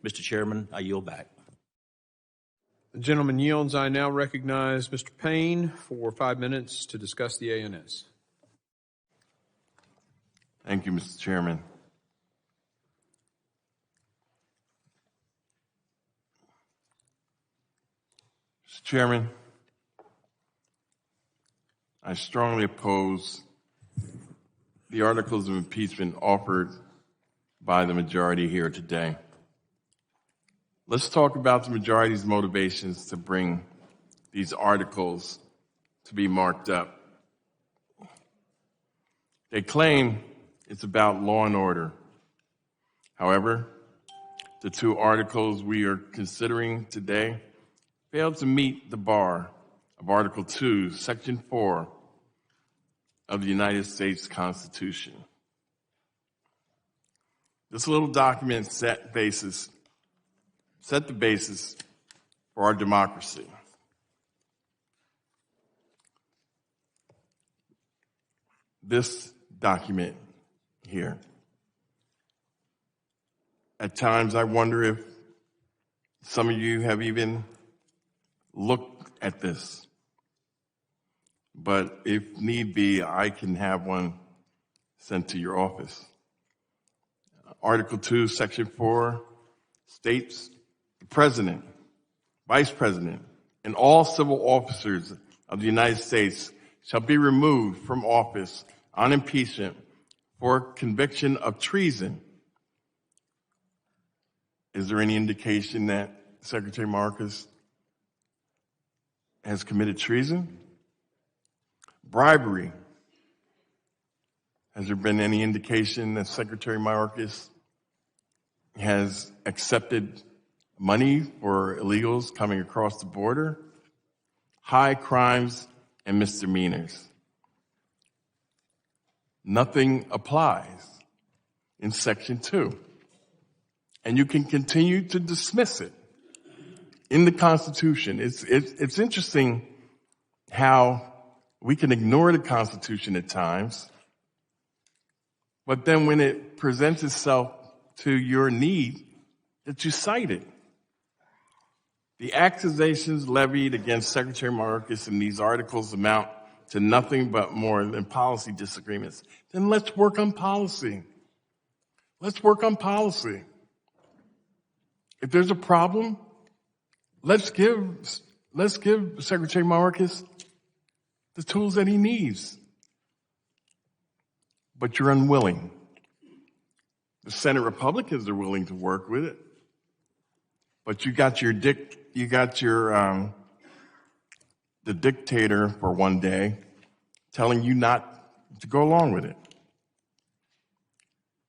Mr. Chairman, I yield back. The gentleman yields. I now recognize Mr. Payne for 5 minutes to discuss the ANS. Thank you, Mr. Chairman. Mr. Chairman, I strongly oppose the articles of impeachment offered by the majority here today. Let's talk about the majority's motivations to bring these articles to be marked up. They claim it's about law and order. However, the two articles we are considering today fail to meet the bar of Article 2, Section 4 of the United States Constitution. This little document set the basis for our democracy. This document here. At times I wonder if some of you have even looked at this. But if need be, I can have one sent to your office. Article 2, Section 4 states the President, Vice President, and all civil officers of the United States shall be removed from office on impeachment for conviction of treason. Is there any indication that Secretary Mayorkas has committed treason? Bribery. Has there been any indication that Secretary Mayorkas has accepted money for illegals coming across the border? High crimes and misdemeanors. Nothing applies in Section 2. And you can continue to dismiss it in the Constitution. It's interesting how we can ignore the Constitution at times, but then when it presents itself to your need, that you cite it. The accusations levied against Secretary Mayorkas in these articles amount to nothing but more than policy disagreements. Then let's work on policy. Let's work on policy. If there's a problem, let's give Secretary Mayorkas the tools that he needs. But you're unwilling. The Senate Republicans are willing to work with it, but you got the dictator for one day telling you not to go along with it.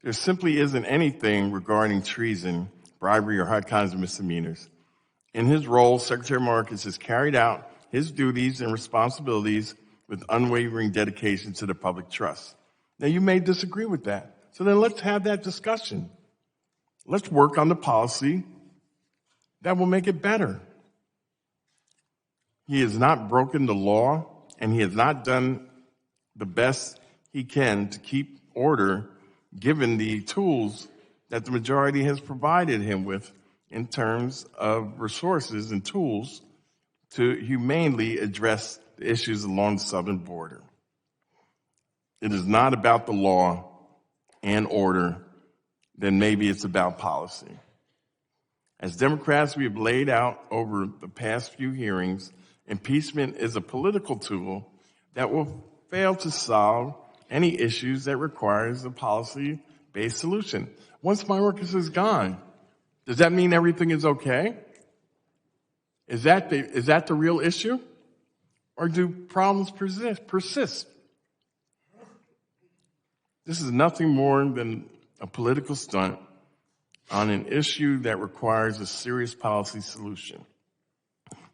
There simply isn't anything regarding treason, bribery, or high kinds of misdemeanors. In his role, Secretary Mayorkas has carried out his duties and responsibilities with unwavering dedication to the public trust. Now, you may disagree with that. So then let's have that discussion. Let's work on the policy that will make it better. He has not broken the law, and he has not done the best he can to keep order, given the tools that the majority has provided him with in terms of resources and tools to humanely address the issues along the southern border. It is not about the law and order, then maybe it's about policy. As Democrats, we have laid out over the past few hearings, impeachment is a political tool that will fail to solve any issues that requires a policy-based solution. Once Mayorkas is gone, does that mean everything is okay? Is that the real issue? Or do problems persist? This is nothing more than a political stunt on an issue that requires a serious policy solution.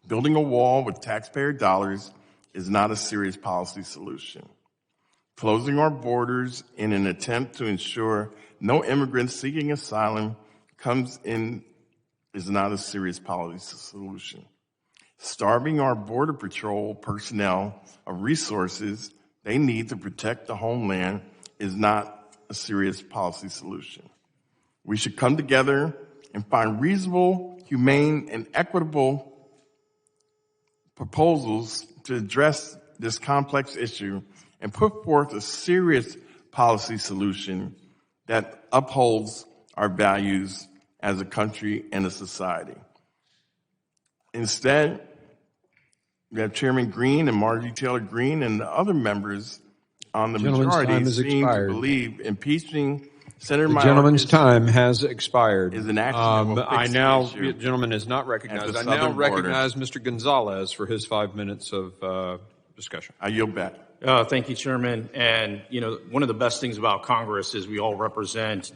Building a wall with taxpayer dollars is not a serious policy solution. Closing our borders in an attempt to ensure no immigrants seeking asylum comes in is not a serious policy solution. Starving our Border Patrol personnel of resources they need to protect the homeland is not a serious policy solution. We should come together and find reasonable, humane, and equitable proposals to address this complex issue and put forth a serious policy solution that upholds our values as a country and a society. Instead, we have Chairman Green and Marjorie Taylor Greene and the other members on the majority seem to believe impeaching Senator Mayorkas. The gentleman's time has expired. Is an action that will fix the issue. The gentleman is not recognized. I now recognize Mr. Gonzalez for his 5 minutes of discussion. I yield back. Thank you, Chairman. And, you know, one of the best things about Congress is we all represent